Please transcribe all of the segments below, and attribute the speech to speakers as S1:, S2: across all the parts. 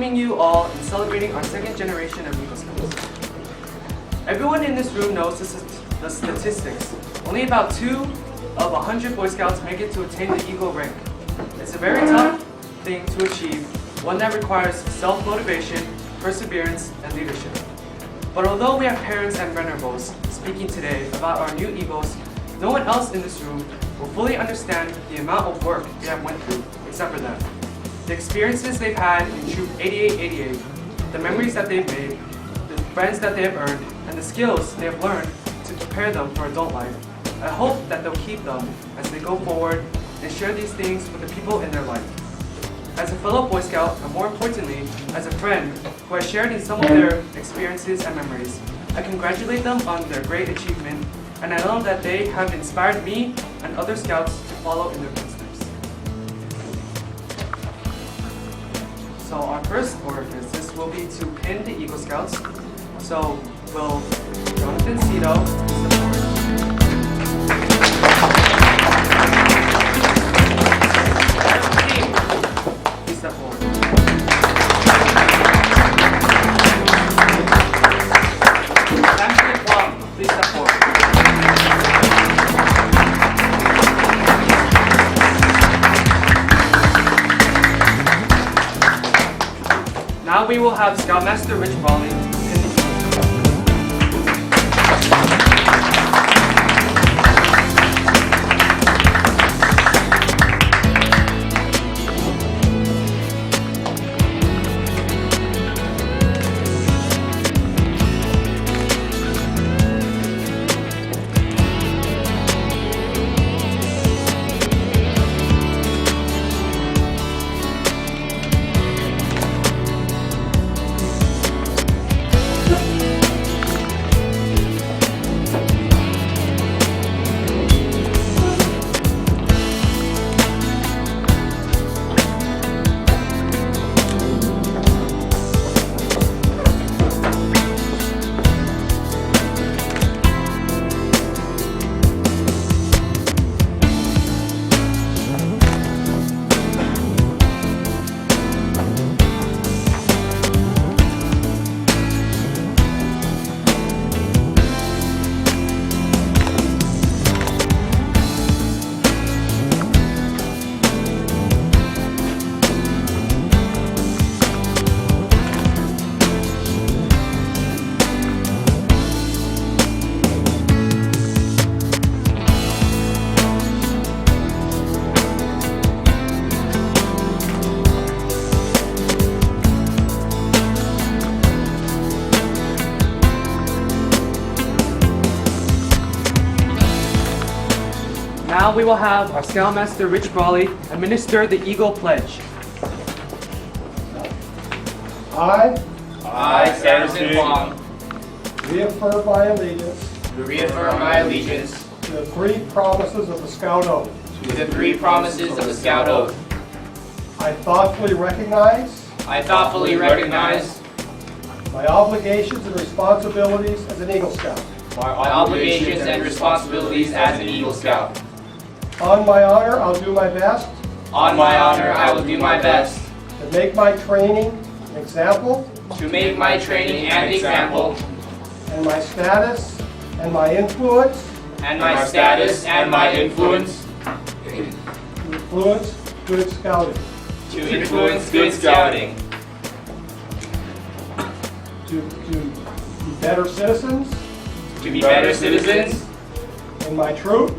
S1: joining you all in celebrating our second generation of Eagle Scouts. Everyone in this room knows the statistics. Only about 2 of 100 Boy Scouts make it to attain the Eagle rank. It's a very tough thing to achieve, one that requires self-motivation, perseverance, and leadership. But although we have parents and venerables speaking today about our new Eagles, no one else in this room will fully understand the amount of work they have went through, except for them. The experiences they've had in Troop 8888, the memories that they've made, the friends that they have earned, and the skills they have learned to prepare them for adult life. I hope that they'll keep them as they go forward and share these things with the people in their life. As a fellow Boy Scout, and more importantly, as a friend who has shared in some of their experiences and memories, I congratulate them on their great achievement, and I know that they have inspired me and other Scouts to follow in their footsteps. So our first order of business will be to pin the Eagle Scouts. So will Jonathan Cito step forward. Ting, please step forward. Ashley Plum, please step forward. Now we will have Scoutmaster Rich Brawley pin the Eagle Scout. Now we will have our Scoutmaster Rich Brawley administer the Eagle Pledge.
S2: I, Sanderson Huang,
S3: reaffirm my allegiance
S2: to the 3 promises of the Scout Oath. I thoughtfully recognize my obligations and responsibilities as an Eagle Scout. On my honor, I'll do my best to make my training an example, and my status and my influence to influence good scouting. To be better citizens in my troop,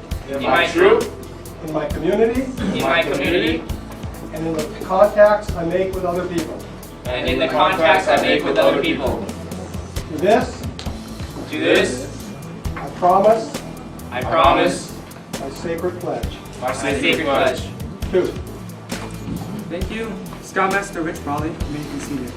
S2: in my community, and in the contacts I make with other people. To this, I promise my sacred pledge. Two.
S1: Thank you, Scoutmaster Rich Brawley. You may be seated.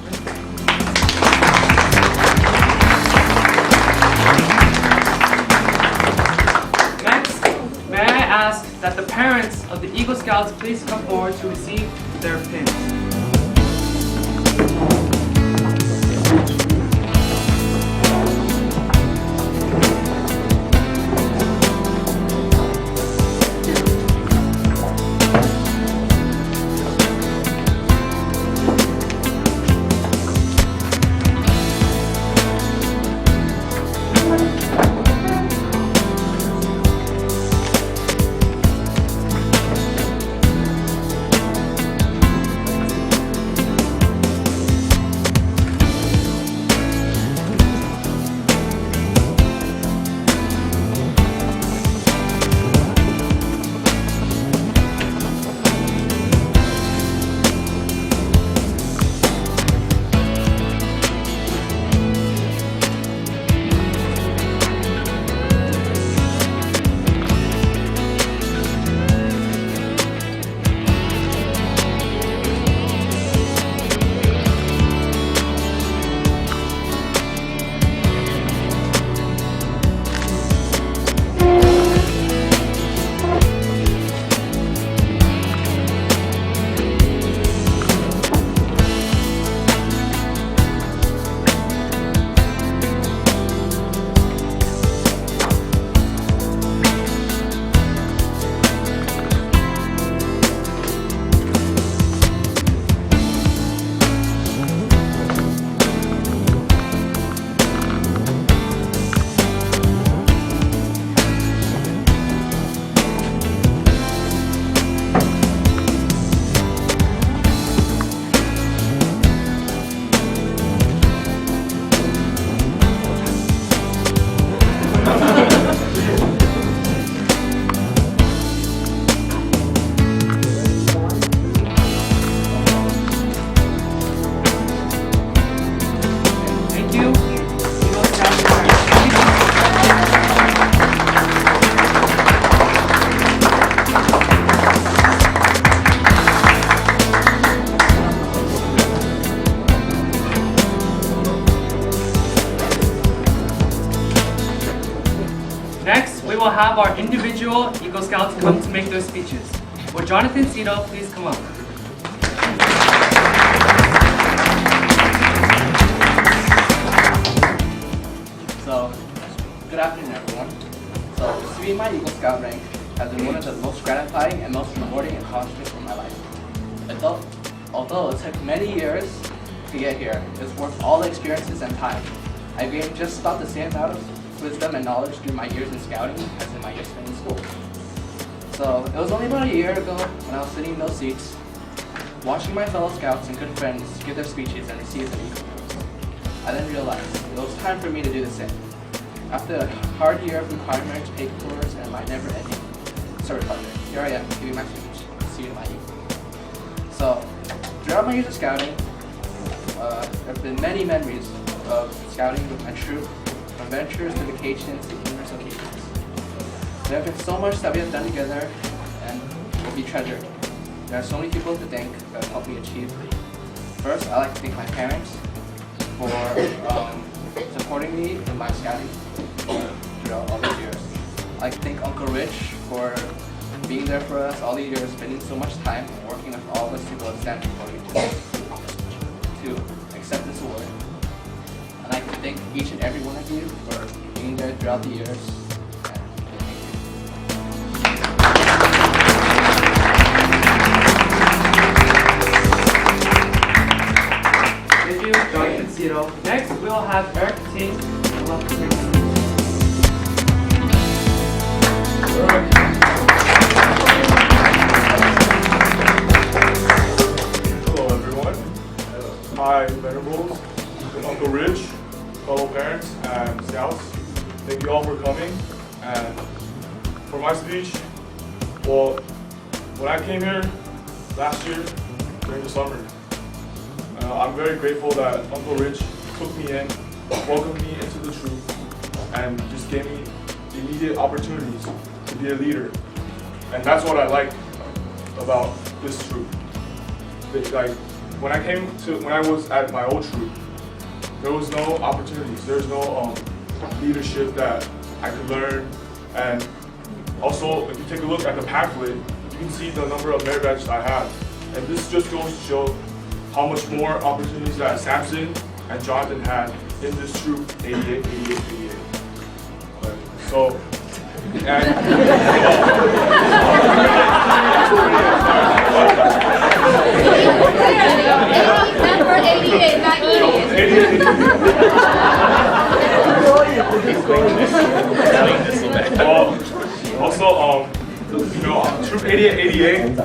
S1: Next, may I ask that the parents of the Eagle Scouts please come forward to receive their pins. will have our individual Eagle Scouts come to make their speeches. Will Jonathan Cito please come up?
S4: So, good afternoon everyone. So, to be in my Eagle Scout rank has been one of the most gratifying and most rewarding accomplishments in my life. Although it took many years to get here, it's worth all the experiences and time. I gained just about the same amount of wisdom and knowledge through my years in scouting as in my years spent in school. So, it was only about a year ago when I was sitting in those seats, watching my fellow scouts and good friends give their speeches and receive their Eagle Medals. I then realized it was time for me to do the same. After a hard year of requirements, papers, and my never-ending service project, here I am giving my speech. See you in my Eagle. So, throughout my years of scouting, there have been many memories of scouting with my troop, from ventures to vacations to numerous occasions. There have been so much that we have done together and will be treasured. There are so many people to thank that have helped me achieve. First, I'd like to thank my parents for supporting me in my scouting throughout all these years. I'd like to thank Uncle Rich for being there for us all these years, spending so much time and working with all of us to go stand before you to accept this award. I'd like to thank each and every one of you for being there throughout the years.
S1: Thank you, Jonathan Cito. Next, we'll have Eric Ting come up to make a speech.
S5: Hello everyone. Hi Venerables, Uncle Rich, fellow parents and scouts. Thank you all for coming. And for my speech, well, when I came here last year during the summer, I'm very grateful that Uncle Rich took me in, welcomed me into the troop, and just gave me immediate opportunities to be a leader. And that's what I like about this troop. Like when I was at my old troop, there was no opportunities. There's no leadership that I could learn. And also, if you take a look at the pamphlet, you can see the number of merit badges I have. And this just goes to show how much more opportunities that Samson and Jonathan had in this troop, 88, 88, 88. So, and
S6: Number 88, not 88.
S5: Also, Troop 8888,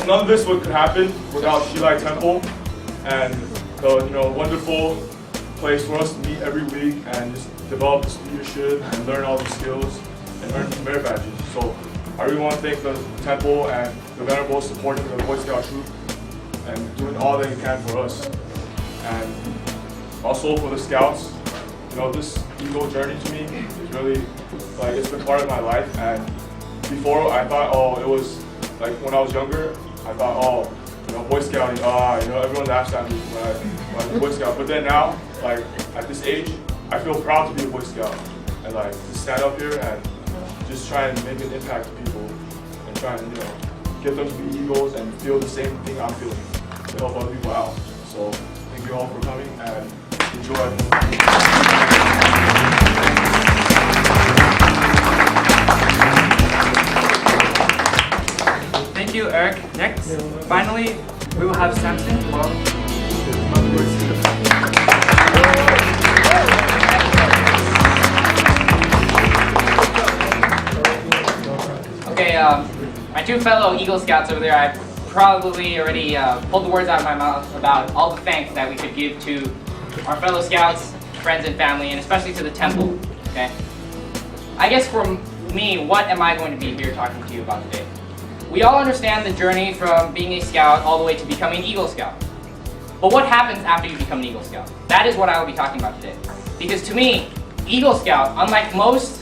S5: none of this could happen without Shilai Temple and the wonderful place for us to meet every week and just develop this leadership and learn all the skills and earn merit badges. So I really want to thank the temple and the Venerables supporting the Boy Scout troop and doing all that you can for us. And also for the scouts, this Eagle journey to me is really it's been part of my life. And before I thought, it was like when I was younger, I thought, Boy Scouting, everyone laughs at me when I'm a Boy Scout. But then now, at this age, I feel proud to be a Boy Scout and to stand up here and just try and make an impact to people and try and get them to be Eagles and feel the same thing I'm feeling to help other people out. So thank you all for coming and enjoy.
S1: Thank you, Eric. Next, finally, we will have Samson.
S7: Okay, my two fellow Eagle Scouts over there, I probably already pulled the words out of my mouth about all the thanks that we could give to our fellow Scouts, friends and family, and especially to the temple, okay? I guess for me, what am I going to be here talking to you about today? We all understand the journey from being a Scout all the way to becoming an Eagle Scout. But what happens after you become an Eagle Scout? That is what I will be talking about today. Because to me, Eagle Scout, unlike most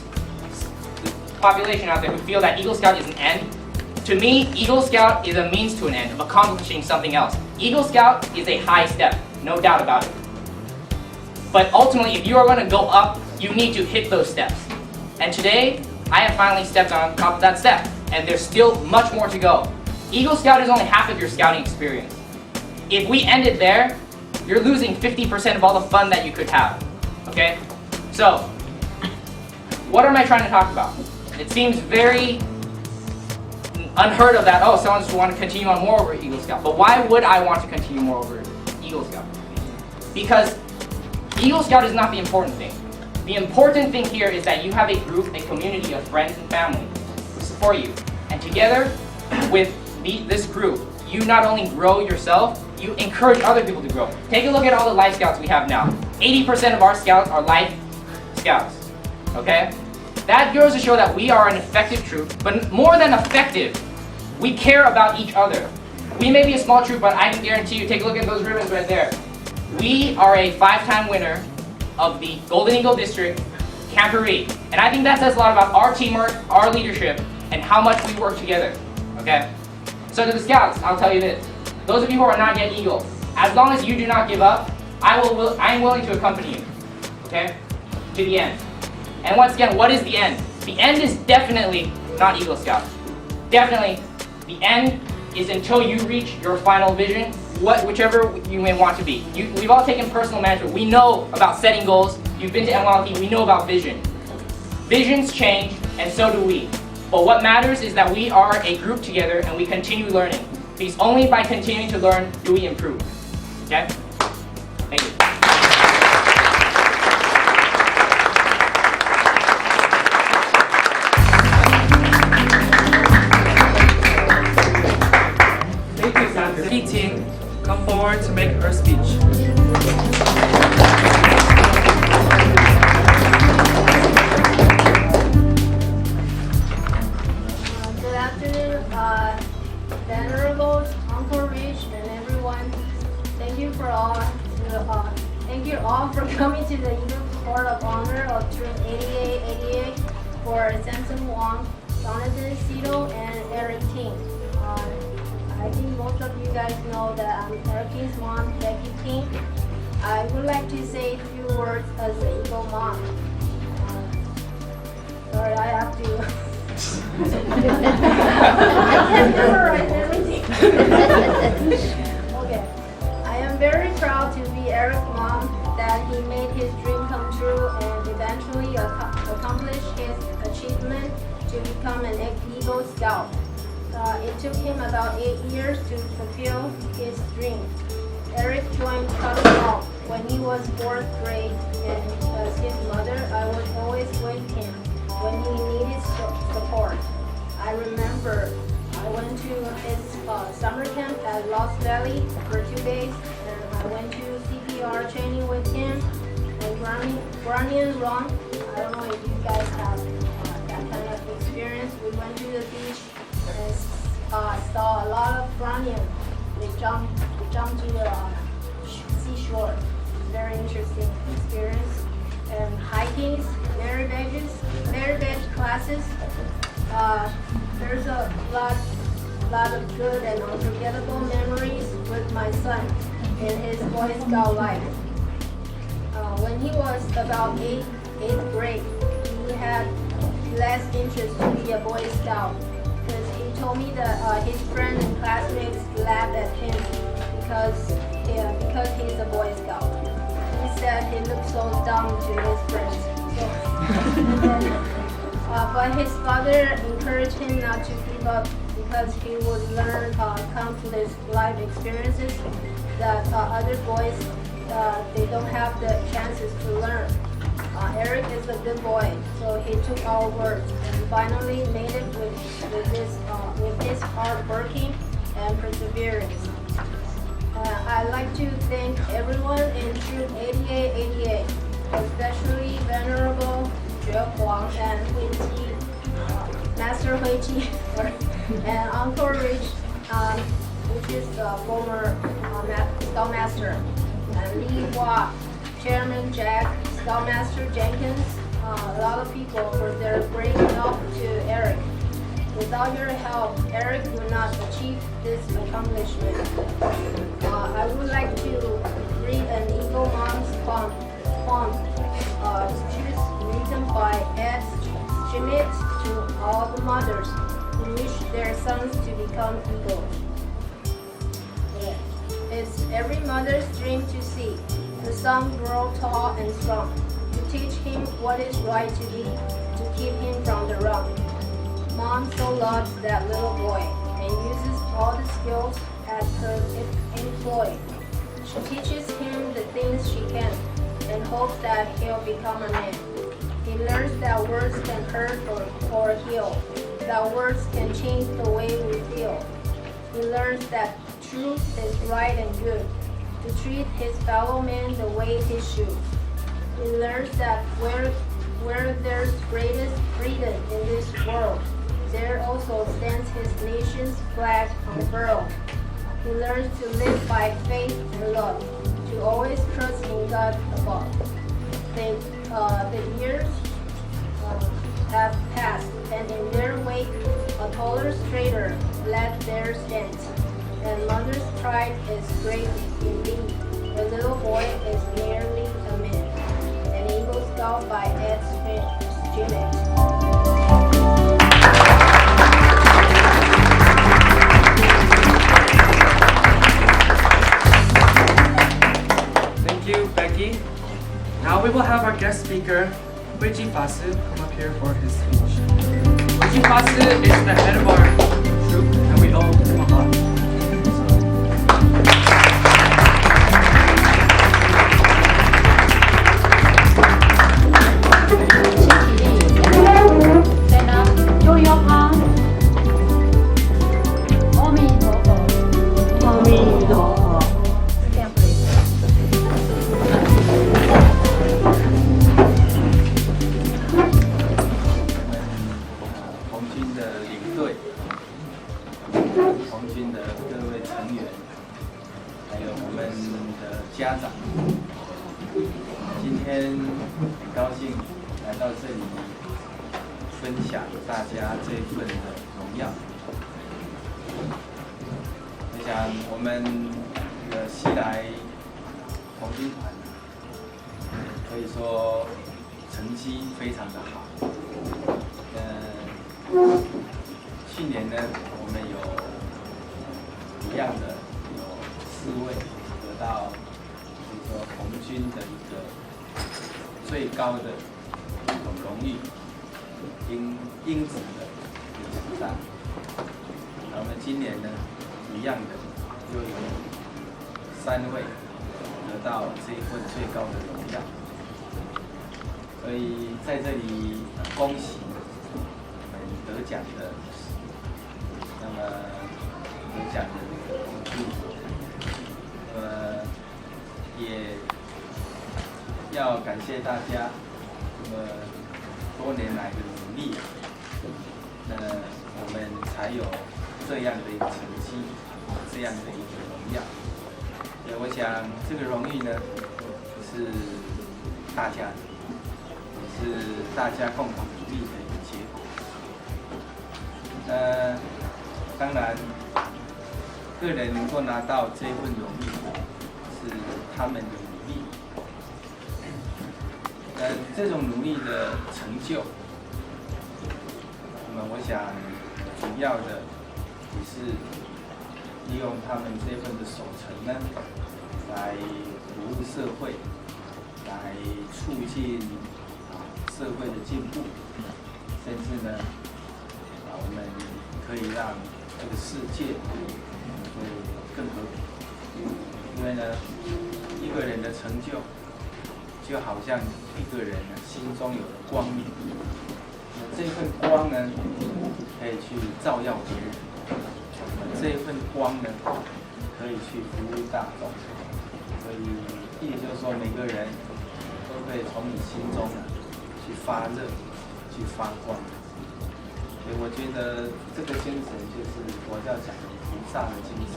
S7: population out there who feel that Eagle Scout is an end, to me, Eagle Scout is a means to an end of accomplishing something else. Eagle Scout is a high step, no doubt about it. But ultimately, if you are going to go up, you need to hit those steps. And today, I have finally stepped on top of that step, and there's still much more to go. Eagle Scout is only half of your scouting experience. If we end it there, you're losing 50% of all the fun that you could have, okay? So, what am I trying to talk about? It seems very unheard of that, oh, someone just want to continue on more over Eagle Scout. But why would I want to continue more over Eagle Scout? Because Eagle Scout is not the important thing. The important thing here is that you have a group, a community of friends and family who support you. And together with this group, you not only grow yourself, you encourage other people to grow. Take a look at all the Life Scouts we have now. 80% of our scouts are Life Scouts, okay? That goes to show that we are an effective troop, but more than effective, we care about each other. We may be a small troop, but I can guarantee you, take a look at those ribbons right there. We are a 5-time winner of the Golden Eagle District Camporee. And I think that says a lot about our teamwork, our leadership, and how much we work together, okay? So to the Scouts, I'll tell you this. Those of you who are not yet Eagle, as long as you do not give up, I am willing to accompany you, okay, to the end. And once again, what is the end? The end is definitely not Eagle Scout. Definitely, the end is until you reach your final vision, whichever you may want to be. We've all taken personal management. We know about setting goals. You've been to NYLP, we know about vision. Visions change, and so do we. But what matters is that we are a group together and we continue learning. Because only by continuing to learn do we improve. Okay? Thank you.
S1: Thank you, Sandra. Ting, come forward to make her speech.
S6: Good afternoon, Venerables, Uncle Rich, and everyone. Thank you all for coming to the Eagle Court of Honor of Troop 8888 for Samson Wong, Jonathan Cito, and Eric Ting. I think most of you guys know that I'm Eric King's mom, Becky King. I would like to say a few words as the Eagle mom. Sorry, I have to. I can't memorize everything. Okay. I am very proud to be Eric's mom, that he made his dream come true and eventually accomplished his achievement to become an Eagle Scout. It took him about 8 years to fulfill his dream. Eric joined Scouting when he was 4th grade, and as his mother, I was always with him when he needed support. I remember I went to his summer camp at Lost Valley for 2 days, and I went to CPR training with him and Granny and Ron. I don't know if you guys have that kind of experience. We went to the beach and saw a lot of Granian. They jumped to the seashore. Very interesting experience. And hikings, berry veg classes. There's a lot of good and unforgettable memories with my son in his Boy Scout life. When he was about 8th grade, he had less interest to be a Boy Scout because he told me that his friends and classmates laughed at him because he's a Boy Scout. He said he looked so dumb to his friends. But his father encouraged him not to give up because he would learn countless life experiences that other boys they don't have the chances to learn. Eric is a good boy, so he took our words and finally made it with his hard working and perseverance. I'd like to thank everyone in Troop 8888, especially Venerable Joe Huang and Master Hui Qi, and Uncle Rich, which is the former Scoutmaster, and Li Hua, Chairman Jack, Scoutmaster Jenkins, a lot of people for their great help to Eric. Without your help, Eric would not achieve this accomplishment. I would like to read an Eagle Mom's poem, written by Ed Submit to all the mothers who wish their sons to become eagles. It's every mother's dream to see the son grow tall and strong, to teach him what is right to be, to keep him from the wrong. Mom so loves that little boy and uses all the skills at her employ. She teaches him the things she can and hopes that he'll become a man. He learns that words can hurt or heal, that words can change the way we feel. He learns that truth is right and good, to treat his fellow man the way he should. He learns that where there's greatest freedom in this world, there also stands his nation's flag unfurled. He learns to live by faith and love, to always trust in God above. The years have passed, and in their wake, a taller, straighter lad there stands. And mother's pride is great indeed. The little boy is nearly a man. An Eagle Scout by Ed Schmidt.
S1: Thank you, Becky. Now we will have our guest speaker, Huiji Fasu, come up here for his speech. Huiji Fasu is the head of our troop, and we owe him a lot.
S8: Stand up, show your palm. Amen. Stand please.
S3: 红军的领队，红军的各位成员，还有我们的家长，今天很高兴来到这里，分享大家这份的荣耀。我想我们的西来红军团，可以说成绩非常的好。去年呢，我们一样的有4位得到这个红军的一个最高的荣誉英子的奖章。那我们今年呢，一样的又有3位得到这一份最高的荣耀。所以在这里恭喜我们得奖的，那么得奖的这个红军，也要感谢大家多年来的努力，我们才有这样的一个成绩，这样的一个荣耀。我想这个荣誉呢，是大家的。是大家共同努力的一个结果。当然，个人能够拿到这份荣誉，是他们的努力。这种努力的成就，那么我想主要的也是利用他们这份的守成呢，来服务社会，来促进社会的进步，甚至呢，我们可以让这个世界会更和平。因为呢，一个人的成就，就好像一个人呢心中有了光明，这份光呢，可以去照耀别人，这份光呢，可以去服务大众。所以，也就是说，每个人都可以从你心中呢。去发热，去发光，所以我觉得这个精神就是我要讲的菩萨的精神。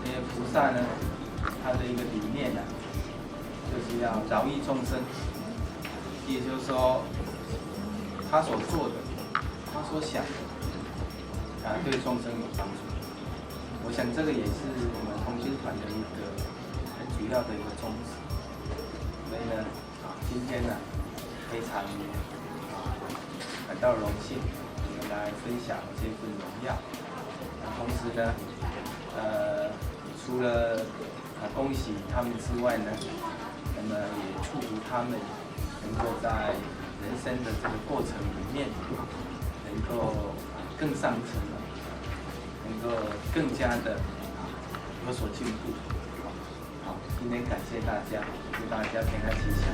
S3: 因为菩萨呢，他的一个理念呢，就是要饶益众生，也就是说，他所做的，他所想的，对众生有帮助。我想这个也是我们红军团的一个很主要的一个宗旨。所以呢。今天呢，非常感到荣幸，我们来分享这份荣耀。同时呢，除了恭喜他们之外呢，那么也祝福他们能够在人生的这个过程里面，能够更上层了，能够更加的有所进步。好，今天感谢大家，祝大家平安吉祥。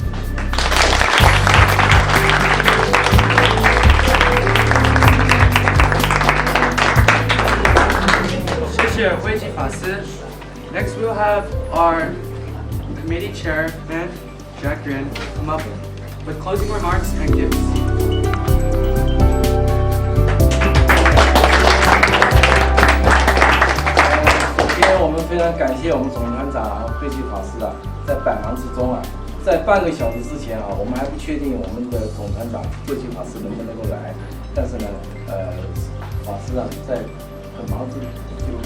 S1: 谢谢慧吉法师。Next, we'll have our committee chairman, Jack Yuan, come up with closing remarks and gifts.
S9: 首先，我们非常感谢我们总团长慧吉法师在百忙之中在半个小时之前我们还不确定我们的总团长慧吉法师能不能够来，但是呢，法师在很忙这个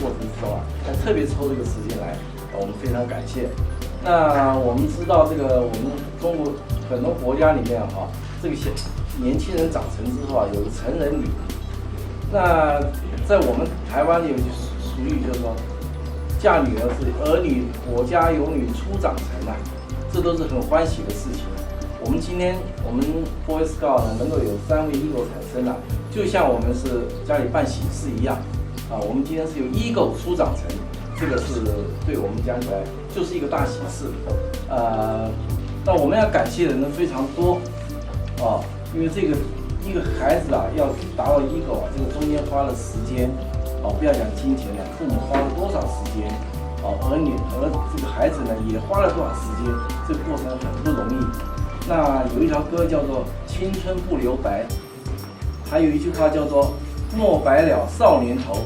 S9: 过程之中他特别抽这个时间来，我们非常感谢。那我们知道这个我们中国很多国家里面这个年轻人长成之后有个成人礼。那在我们台湾有句俗语就是说，嫁女儿是儿女我家有女初长成这都是很欢喜的事情。我们今天我们 Boy Scout 能够有3位 Eagle 产生就像我们是家里办喜事一样我们今天是有 Eagle 初长成，这个是对我们讲起来就是一个大喜事。那我们要感谢的人非常多因为这个一个孩子要达到 Eagle 这个中间花了时间不要讲金钱了，父母花了多少时间而这个孩子呢也花了多少时间，这个过程很不容易。那有一条歌叫做青春不留白，还有一句话叫做莫白了少年头。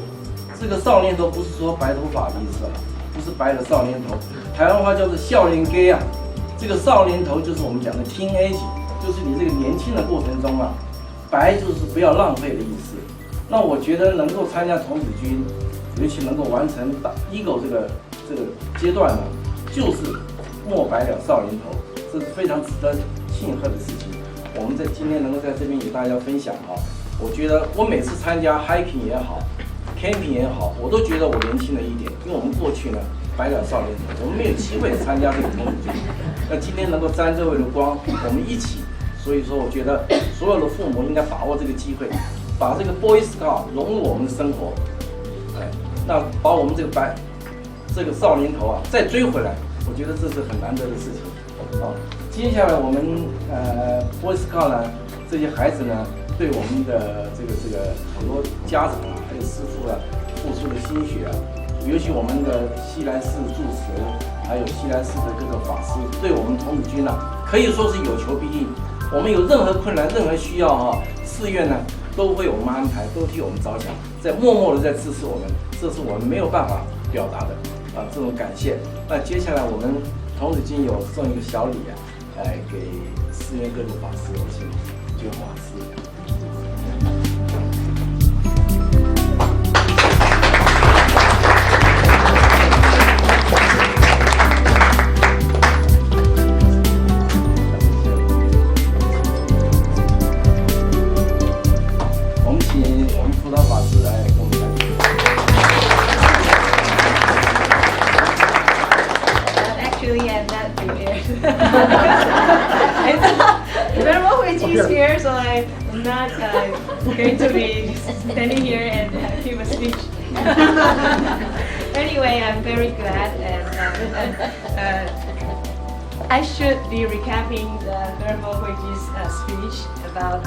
S9: 这个少年头不是说白头发的意思不是白了少年头，台湾话叫做少年家这个少年头就是我们讲的 teenage， 就是你这个年轻的过程中白就是不要浪费的意思。那我觉得能够参加童子军，尤其能够完成Eagle 这个阶段就是莫白了少年头，这是非常值得庆贺的事情。我们今天能够在这边与大家分享我觉得我每次参加 hiking 也好 ，camping 也好，我都觉得我年轻了一点，因为我们过去呢白了少年头，我们没有机会参加这个童子军。那今天能够沾这位的光，我们一起，所以说我觉得所有的父母应该把握这个机会，把这个 Boy Scout 融入我们的生活，那把我们这个少年头再追回来，我觉得这是很难得的事情。接下来我们Boy Scout 这些孩子呢，对我们的这个很多家长还有师傅付出的心血尤其我们的西来寺住持，还有西来寺的各个法师，对我们童子军可以说是有求必应。我们有任何困难、任何需要寺院呢都为我们安排，都替我们着想，在默默的在支持我们，这是我们没有办法表达的这种感谢。那接下来我们童子军有送一个小礼给寺院各个法师，我请就法师。
S8: Actually, I'm not prepared. Venerable Huichi is here, so I'm not going to be standing here and give a speech. Anyway, I'm very glad, and I should be recapping the Venerable Huichi's speech about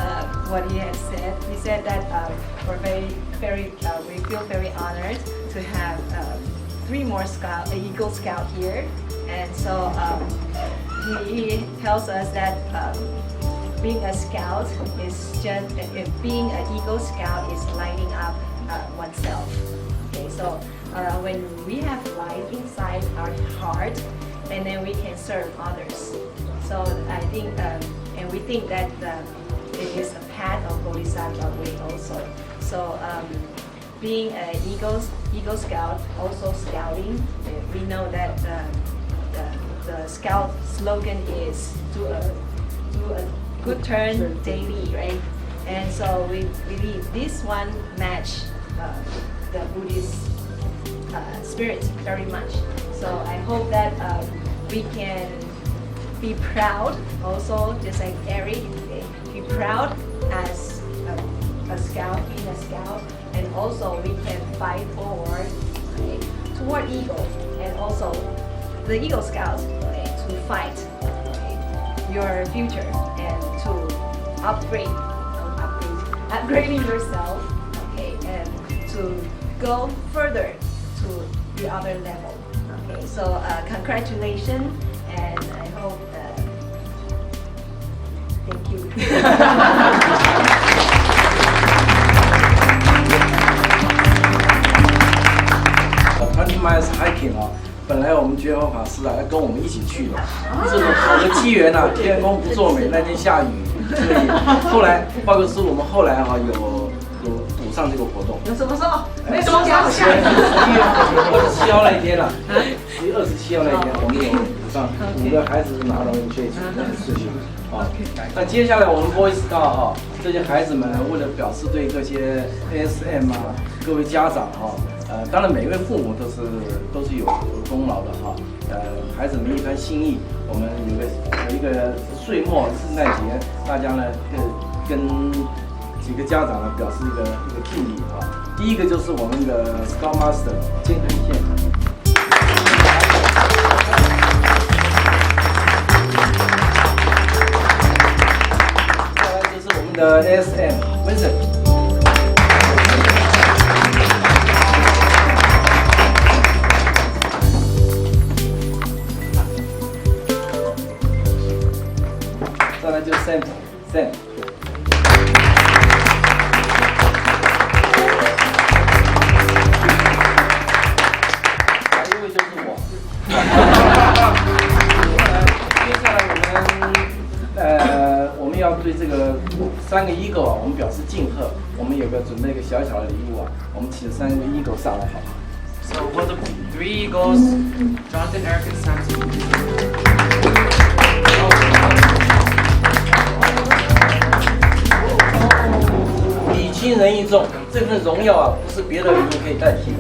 S8: what he has said. He said that we feel very honored to have 3 more Eagle Scout here. And so he tells us that being a scout is just, being an Eagle Scout is lighting up oneself. Okay, so when we have light inside our heart, and then we can serve others. So I think, and we think that it is a path of Bodhisattva way also. So being an Eagle Scout, also scouting, we know that the Scout slogan is do a good turn daily, right? And so we believe this one match the Buddhist spirit very much. So I hope that we can be proud also, just like Eric, be proud as a scout, being a scout, and also we can fight forward toward Eagle, and also the Eagle Scouts to fight your future and to upgrading yourself, and to go further to the other level. So congratulations, and I hope. Thank you.
S9: 20 miles hiking 啊，本来我们觉法法师啊要跟我们一起去的，这种好的机缘啊，天公不作美，那天下雨，所以后来报告师我们后来啊有补上这个活动。
S8: 有什么时候？
S9: 没什么时候下雨，27号那天了，10月27号那天我们有补上，5个孩子拿到这些事情。啊，那接下来我们 Boy Scout 哈，这些孩子们为了表示对这些 ASM 啊，各位家长哈，当然每一位父母都是有功劳的哈，孩子们一番心意，我们有一个岁末圣诞节，大家呢跟几个家长呢表示一个敬意哈。第一个就是我们的 Scout Master 金恒宪。的 ASM Vincent， 再来就 Sam， 还有一位就是我。接下来我们要对这个3个 Eagle 啊，我们表示敬贺。我们有个准备一个小小的礼物啊，我们请3个 Eagle 上来好吗
S1: So will the 3 Eagles, Jonathan, Eric, and Sam,
S9: 礼轻人意重，这份荣耀啊，不是别的人可以代替的。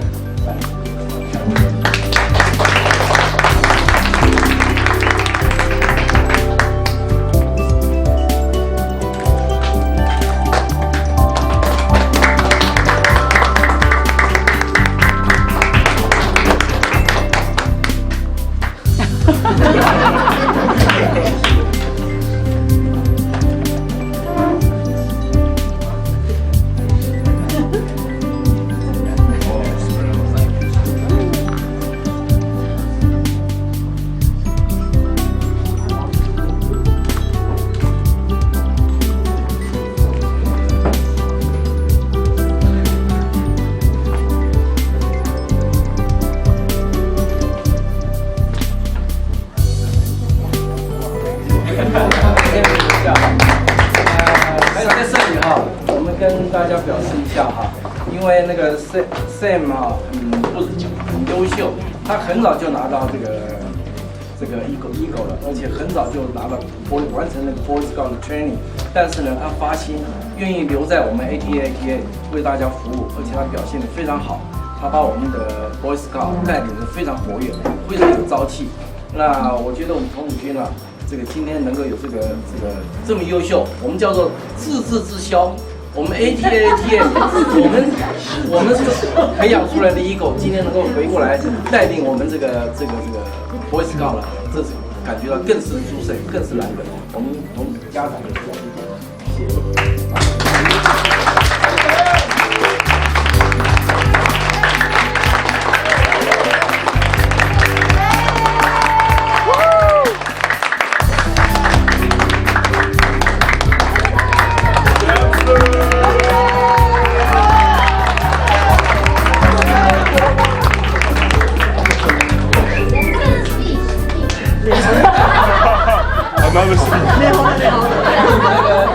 S9: 还有在这里哈，我们跟大家表示一下哈，因为那个 Sam 啊，很优秀，他很早就拿到这个 Eagle 了，而且很早就完成了 Boy Scout 的 training， 但是呢，他发心愿意留在我们 ATA 为大家服务，而且他表现得非常好，他把我们的 Boy Scout 带领得非常活跃，非常有朝气。那我觉得我们童子军啊。这个今天能够有这么优秀，我们叫做自治自销。我们 ATA 我们培养出来的 Eagle， 今天能够回过来带领我们这个 Boy Scout 了，这是感觉到更是殊胜，更是难得。我们同家长也是，谢谢。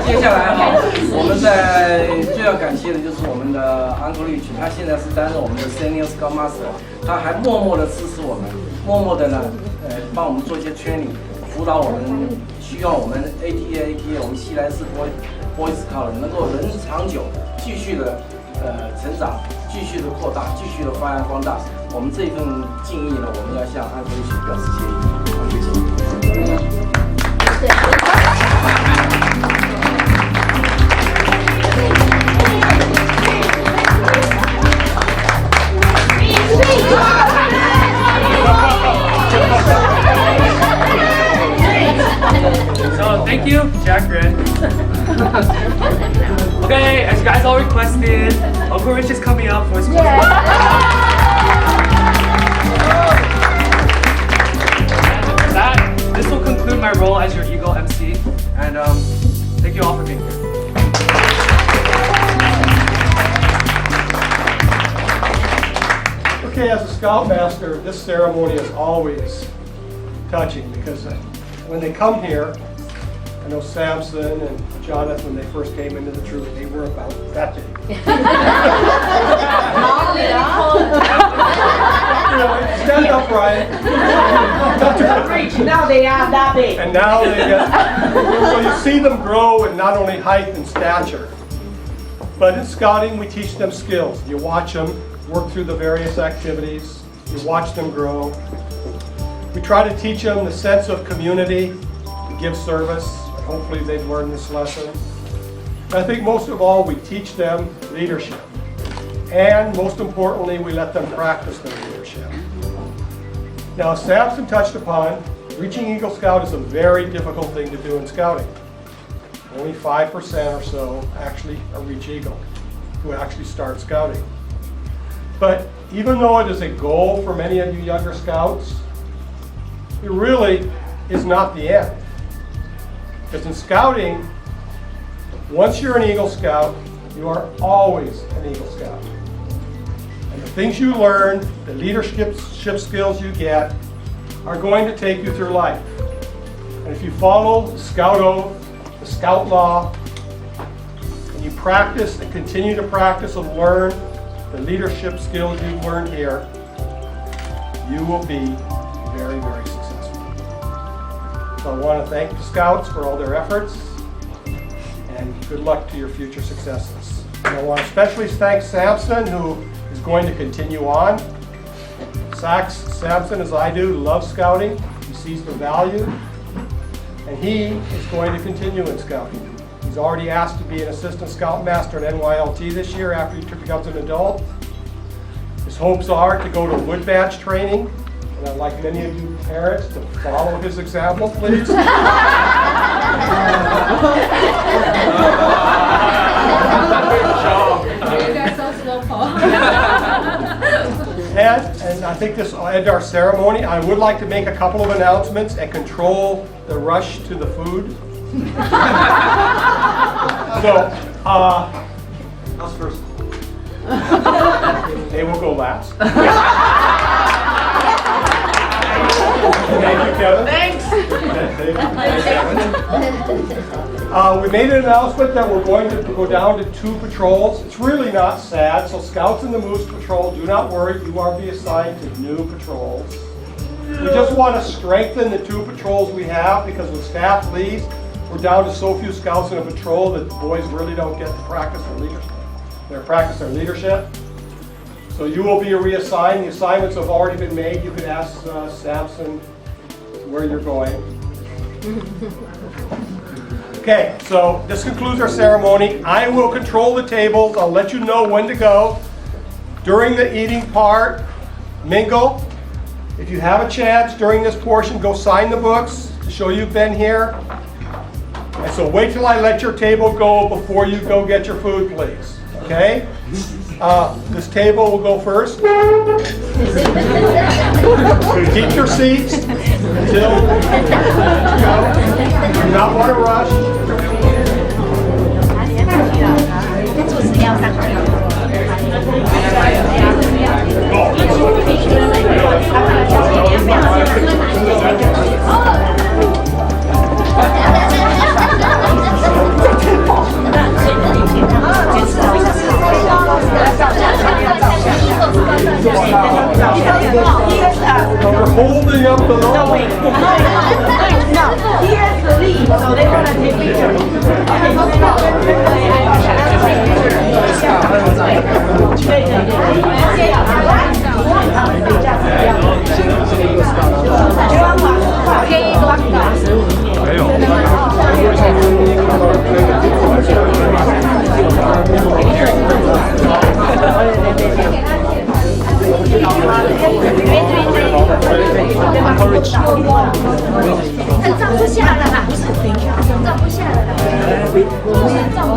S9: 接下来哈，我们最要感谢的就是我们的 Uncle Rich， 他现在是担任我们的 Senior Scout Master， 他还默默的支持我们，默默的呢，帮我们做一些 training， 辅导我们，需要我们 ATA 我们西来市 Boy Scout 能够人长久，继续的成长，继续的扩大，继续的发扬光大。我们这份敬意呢，我们要向安徽省表示谢意。
S1: So thank you, Jack Ren. Okay, as you guys all requested, Uncle Rich is coming up for his closing. This will conclude my role as your Eagle MC, and thank you all for being here.
S2: Okay, as a Scoutmaster, this ceremony is always touching because when they come here, I know Samson and Jonathan, when they first came into the troop, they were about that big. Stand up, Ryan.
S10: Now they are that big.
S2: And now they get, so you see them grow in not only height and stature, but in scouting we teach them skills. You watch them work through the various activities, you watch them grow. We try to teach them the sense of community, to give service. Hopefully they've learned this lesson. And I think most of all we teach them leadership. And most importantly, we let them practice their leadership. Now, as Samson touched upon, reaching Eagle Scout is a very difficult thing to do in scouting. Only 5% or so actually reach Eagle, who actually start scouting. But even though it is a goal for many of you younger scouts, it really is not the end. Because in scouting, once you're an Eagle Scout, you are always an Eagle Scout. And the things you learn, the leadership skills you get, are going to take you through life. And if you follow the Scout Oath, the Scout Law, and you practice and continue to practice and learn the leadership skills you've learned here, you will be very, very successful. So I want to thank the Scouts for all their efforts, and good luck to your future successes. And I want to especially thank Samson, who is going to continue on. Samson, as I do, loves scouting. He sees the value, and he is going to continue in scouting. He's already asked to be an assistant scoutmaster at NYLT this year after he becomes an adult. His hopes are to go to wood badge training, and I'd like many of you parents to follow his example, please. And I think this will end our ceremony. I would like to make a couple of announcements and control the rush to the food. So, how's first? They will go last. Thank you, Kevin.
S10: Thanks.
S2: We made an announcement that we're going to go down to 2 patrols. It's really not sad. So Scouts in the Moose Patrol, do not worry. You are being assigned to new patrols. We just want to strengthen the 2 patrols we have because when staff leaves, we're down to so few Scouts in a patrol that the boys really don't get to practice their leadership. So you will be reassigned. The assignments have already been made. You can ask Samson where you're going. Okay, so this concludes our ceremony. I will control the tables. I'll let you know when to go. During the eating part, mingle. If you have a chance during this portion, go sign the books to show you've been here. And so wait till I let your table go before you go get your food, please. Okay? This table will go first. Keep your seats until you go. Do not want to rush. We're holding up the logo.
S10: No, he has the lead, so they're gonna take pictures.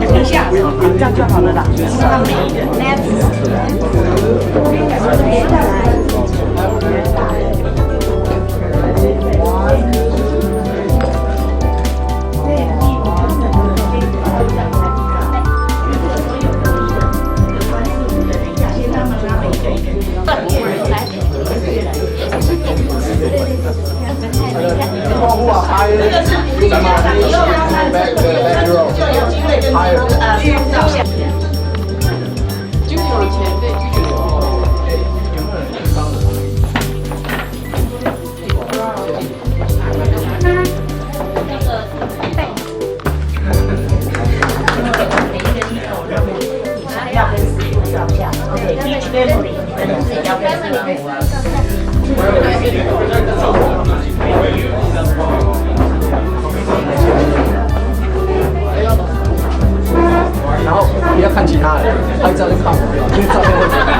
S8: 停下，这样就好了啦。让每一人
S9: 然后不要看其他人，拍照就看我，因为照片会。